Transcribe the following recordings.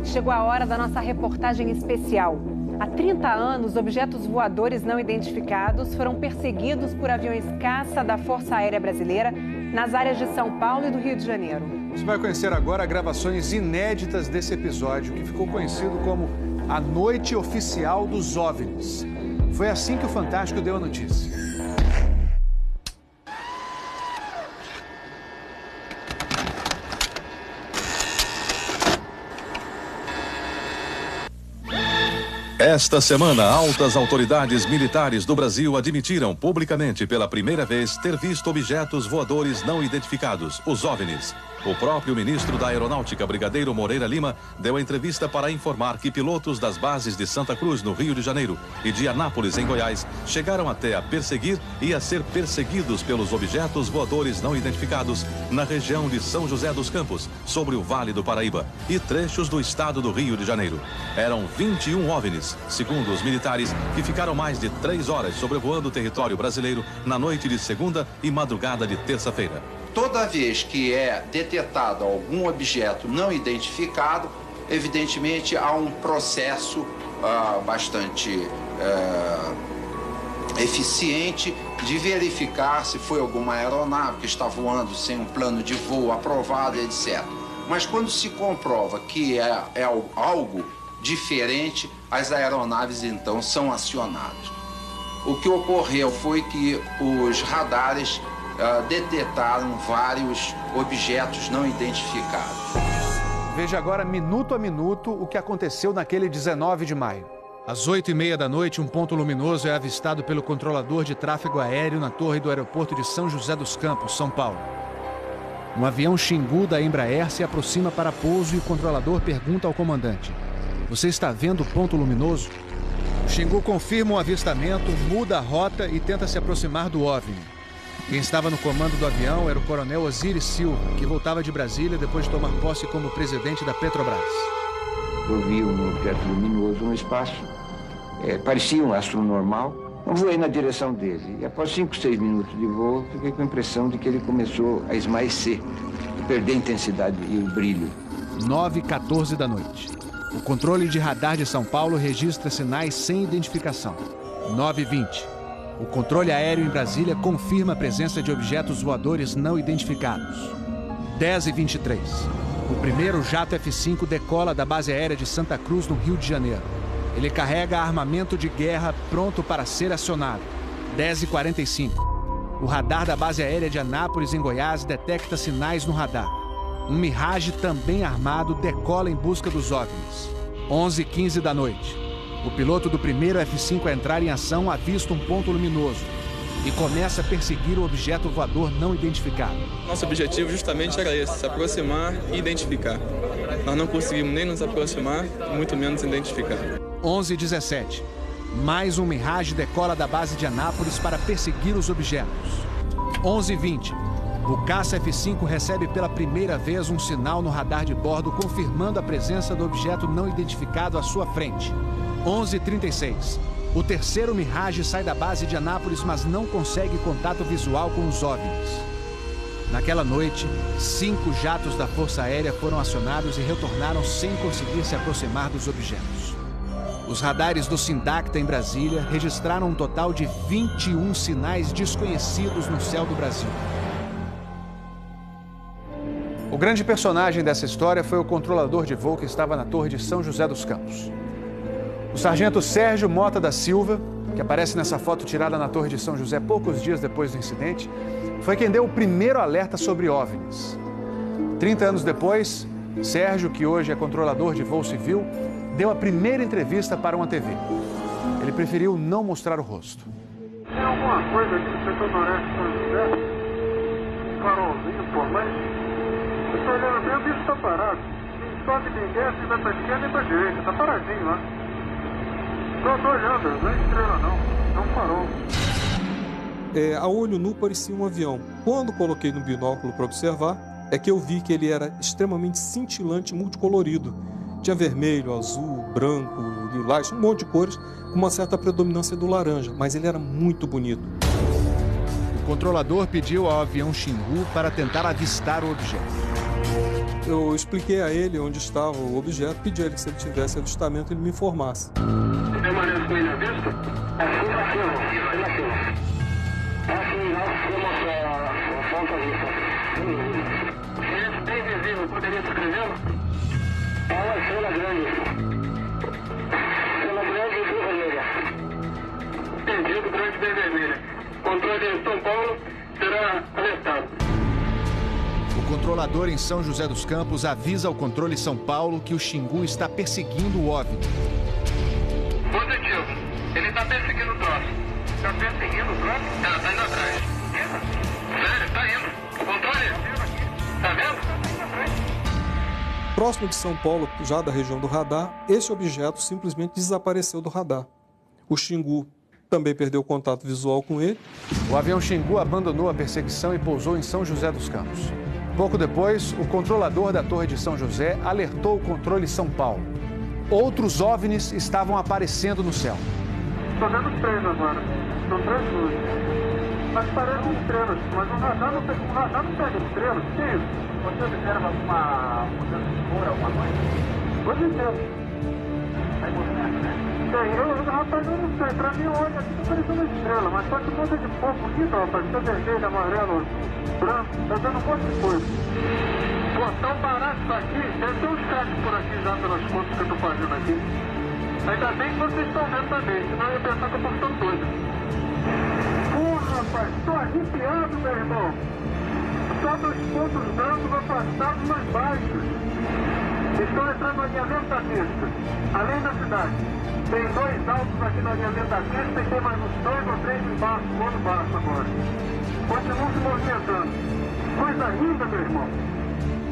Chegou a hora da nossa reportagem especial. Há 30 anos, objetos voadores não identificados foram perseguidos por aviões caça da Força Aérea Brasileira nas áreas de São Paulo e do Rio de Janeiro. Você vai conhecer agora gravações inéditas desse episódio, que ficou conhecido como a Noite Oficial dos OVNIs. Foi assim que o Fantástico deu a notícia. Esta semana, altas autoridades militares do Brasil admitiram publicamente pela primeira vez ter visto objetos voadores não identificados, os OVNIs. O próprio ministro da Aeronáutica, Brigadeiro Moreira Lima, deu a entrevista para informar que pilotos das bases de Santa Cruz, no Rio de Janeiro, e de Anápolis, em Goiás, chegaram até a perseguir e a ser perseguidos pelos objetos voadores não identificados na região de São José dos Campos, sobre o Vale do Paraíba, e trechos do estado do Rio de Janeiro. Eram 21 OVNIs, segundo os militares, que ficaram mais de 3 horas sobrevoando o território brasileiro na noite de segunda e madrugada de terça-feira. Toda vez que é detectado algum objeto não identificado, evidentemente há um processo bastante eficiente de verificar se foi alguma aeronave que está voando sem um plano de voo aprovado, etc. Mas quando se comprova que é algo diferente, as aeronaves então são acionadas. O que ocorreu foi que os radares detectaram vários objetos não identificados. Veja agora, minuto a minuto, o que aconteceu naquele 19 de maio. Às 8h30 da noite, um ponto luminoso é avistado pelo controlador de tráfego aéreo na torre do aeroporto de São José dos Campos, São Paulo. Um avião Xingu da Embraer se aproxima para pouso e o controlador pergunta ao comandante: "Você está vendo o ponto luminoso?" O Xingu confirma o avistamento, muda a rota e tenta se aproximar do OVNI. Quem estava no comando do avião era o coronel Osiris Silva, que voltava de Brasília depois de tomar posse como presidente da Petrobras. Eu vi um objeto luminoso no espaço, parecia um astro normal. Eu voei na direção dele e após 5, 6 minutos de voo, fiquei com a impressão de que ele começou a esmaecer, a perder a intensidade e o brilho. 9h14 da noite. O controle de radar de São Paulo registra sinais sem identificação. 9h20. O controle aéreo em Brasília confirma a presença de objetos voadores não identificados. 10h23. O primeiro jato F-5 decola da base aérea de Santa Cruz, no Rio de Janeiro. Ele carrega armamento de guerra pronto para ser acionado. 10h45. O radar da base aérea de Anápolis, em Goiás, detecta sinais no radar. Um Mirage também armado decola em busca dos OVNIs. 11h15 da noite. O piloto do primeiro F-5 a entrar em ação avista um ponto luminoso e começa a perseguir o objeto voador não identificado. Nosso objetivo justamente era esse, se aproximar e identificar. Nós não conseguimos nem nos aproximar, muito menos identificar. 11h17. Mais um Mirage decola da base de Anápolis para perseguir os objetos. 11h20. O caça F-5 recebe pela primeira vez um sinal no radar de bordo confirmando a presença do objeto não identificado à sua frente. 11h36. O terceiro Mirage sai da base de Anápolis, mas não consegue contato visual com os OVNIs. Naquela noite, 5 jatos da Força Aérea foram acionados e retornaram sem conseguir se aproximar dos objetos. Os radares do Sindacta em Brasília registraram um total de 21 sinais desconhecidos no céu do Brasil. O grande personagem dessa história foi o controlador de voo que estava na torre de São José dos Campos. O sargento Sérgio Mota da Silva, que aparece nessa foto tirada na Torre de São José poucos dias depois do incidente, foi quem deu o primeiro alerta sobre OVNIs. 30 anos depois, Sérgio, que hoje é controlador de voo civil, deu a primeira entrevista para uma TV. Ele preferiu não mostrar o rosto. Tem alguma coisa aqui no setor noroeste de São José? Um farolzinho por lá? Eu estou olhando bem, o bicho está parado. Nem sobe, nem desce, nem vai para a esquerda, nem para a direita. Está paradinho lá. Estou olhando, não é estrela não é um farol. A olho nu parecia um avião. Quando coloquei no binóculo para observar, é que eu vi que ele era extremamente cintilante, multicolorido. Tinha vermelho, azul, branco, lilás, um monte de cores, com uma certa predominância do laranja, mas ele era muito bonito. O controlador pediu ao avião Xingu para tentar avistar o objeto. Eu expliquei a ele onde estava o objeto, pedi a ele que se ele tivesse avistamento, ele me informasse. Permanece com ele à vista? Assim na cima. Assim, nós temos a ponta vista. Esse bem visível, poderia descrevê-lo? É uma estrela grande. Estrela grande e bem vermelha. Entendido, grande e bem vermelha. Controle de São Paulo será alertado. O controlador em São José dos Campos avisa ao controle São Paulo que o Xingu está perseguindo o OVNI. Positivo. Ele está perseguindo o troço. Está perseguindo o troço? Tá indo atrás. Sério, tá indo. Controle. Tá vendo? Próximo de São Paulo, já da região do radar, esse objeto simplesmente desapareceu do radar. O Xingu também perdeu contato visual com ele. O avião Xingu abandonou a perseguição e pousou em São José dos Campos. Pouco depois, o controlador da Torre de São José alertou o controle São Paulo. Outros OVNIs estavam aparecendo no céu. Estou vendo 3 agora. São 3 luzes. Mas parecem estrelas, mas o radar não pega estrelas. O que é isso? Você observa alguma mudança de cor, alguma coisa? Pode ser. Sai movimento, né? Rapaz, eu não sei. Pra mim, olha, aqui tá parecendo uma estrela, mas só que muda de cor bonita, rapaz. Tá vermelho, amarelo, branco. Tá dando um monte de coisa. Pô, tão barato isso aqui. Deve ter uns cacos por aqui já pelas fotos que eu tô fazendo aqui. Ainda bem que vocês estão vendo também, senão eu ia pensar que eu tô ficando doido. Pô, rapaz, tô arrepiado, meu irmão. Só 2 pontos brancos afastados mais baixos. Estão entrando no alinhamento da pista, além da cidade. Tem 2 altos aqui no alinhamento da pista e tem mais uns 2 ou 3 embaixo, do outro baixo agora. Continuam se movimentando. Coisa linda, meu irmão.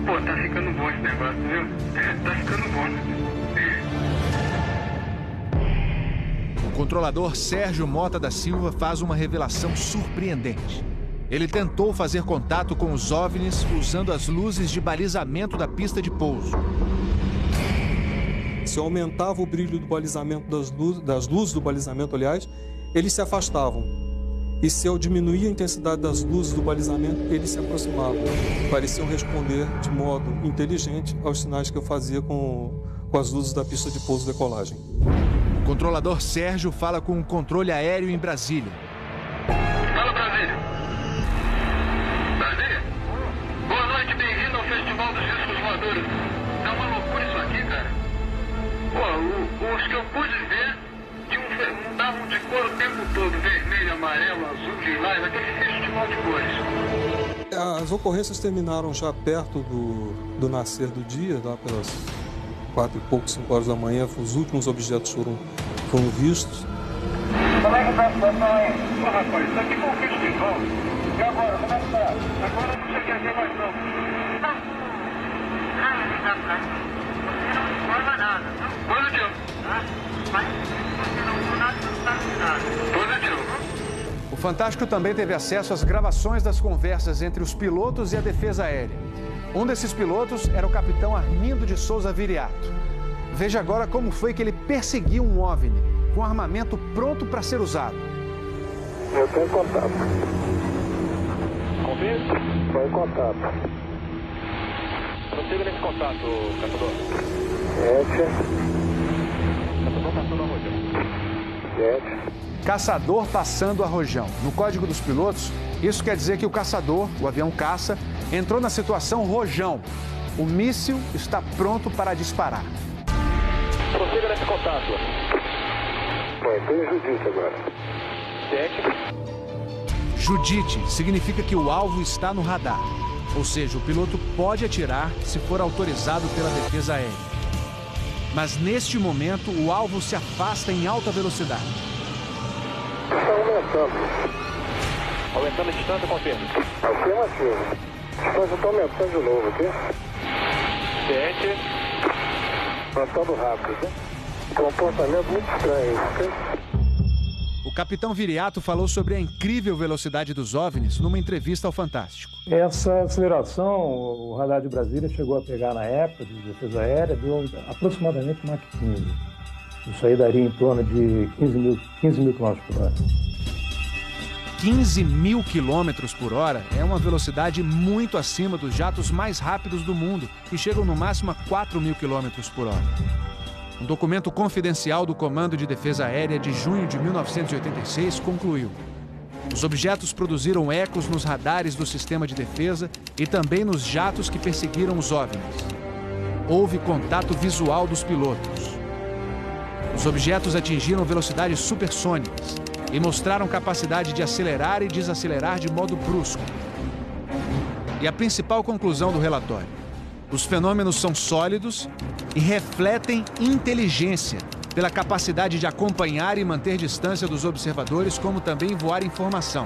Pô, tá ficando bom esse negócio, viu? Tá ficando bom. O controlador Sérgio Mota da Silva faz uma revelação surpreendente. Ele tentou fazer contato com os OVNIs usando as luzes de balizamento da pista de pouso. Se eu aumentava o brilho do balizamento das luzes do balizamento, aliás, eles se afastavam. E se eu diminuía a intensidade das luzes do balizamento, eles se aproximavam. Pareciam responder de modo inteligente aos sinais que eu fazia com as luzes da pista de pouso e decolagem. O controlador Sérgio fala com o controle aéreo em Brasília. Fala, Brasília. Brasília? Boa noite, bem-vindo ao Festival dos Discos Voadores. É uma loucura isso aqui, cara. Pô, os que eu pude ver mudavam de cor o tempo todo. Vermelho, amarelo, azul, lilás, aquele festival de cores. As ocorrências terminaram já perto do nascer do dia, lá pelas 4 e pouco, 5 horas da manhã. Os últimos objetos foram vistos. Como é que tá a situação aí? Pô, rapaz, isso aqui foi um festival. E agora, como é que tá? Agora não sei o que é mais não. Você não informa nada. Positivo. Mas você não viu nada, não sabe nada. Positivo. O Fantástico também teve acesso às gravações das conversas entre os pilotos e a defesa aérea. Um desses pilotos era o capitão Armindo de Souza Viriato. Veja agora como foi que ele perseguiu um OVNI, com armamento pronto para ser usado. Eu tenho contato. Confirma? Estou em contato. Prossiga nesse contato, caçador. 7. Caçador passando a Rojão. 7. Caçador passando a Rojão. No código dos pilotos, isso quer dizer que o caçador, o avião caça, entrou na situação Rojão. O míssil está pronto para disparar. Prossiga nesse contato. Bom, tem Judite agora. 7. Judite significa que o alvo está no radar. Ou seja, o piloto pode atirar se for autorizado pela defesa aérea. Mas neste momento, o alvo se afasta em alta velocidade. Está aumentando. Aumentando a distância, confirma. Afirmativo. A distância está aumentando de novo, aqui. 7. Aumentando rápido, né? Comportamento muito estranho, ok? O capitão Viriato falou sobre a incrível velocidade dos OVNIs numa entrevista ao Fantástico. Essa aceleração, o radar de Brasília chegou a pegar na época de defesa aérea, deu aproximadamente Mach 15. Isso aí daria em torno de 15 mil km por hora. 15.000 quilômetros por hora é uma velocidade muito acima dos jatos mais rápidos do mundo, que chegam no máximo a 4.000 quilômetros por hora. Um documento confidencial do Comando de Defesa Aérea de junho de 1986 concluiu: os objetos produziram ecos nos radares do sistema de defesa e também nos jatos que perseguiram os OVNIs. Houve contato visual dos pilotos. Os objetos atingiram velocidades supersônicas e mostraram capacidade de acelerar e desacelerar de modo brusco. E a principal conclusão do relatório: os fenômenos são sólidos e refletem inteligência, pela capacidade de acompanhar e manter distância dos observadores, como também voar informação.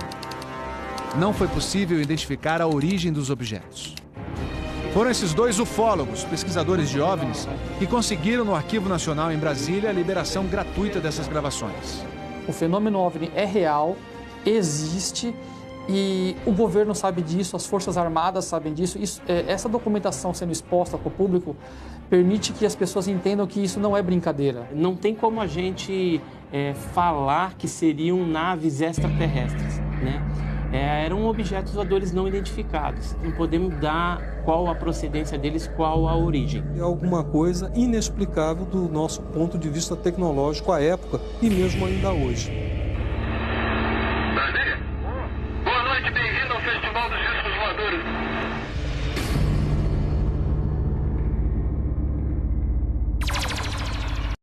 Não foi possível identificar a origem dos objetos. Foram esses dois ufólogos, pesquisadores de OVNIs, que conseguiram no Arquivo Nacional em Brasília a liberação gratuita dessas gravações. O fenômeno OVNI é real, existe, e o governo sabe disso, as Forças Armadas sabem disso. Essa documentação sendo exposta para o público permite que as pessoas entendam que isso não é brincadeira. Não tem como a gente falar que seriam naves extraterrestres, né? Eram objetos voadores não identificados. Não podemos dar qual a procedência deles, qual a origem. É alguma coisa inexplicável do nosso ponto de vista tecnológico à época e mesmo ainda hoje. Brasília? Boa noite, bem-vindo ao Festival dos Discos Voadores.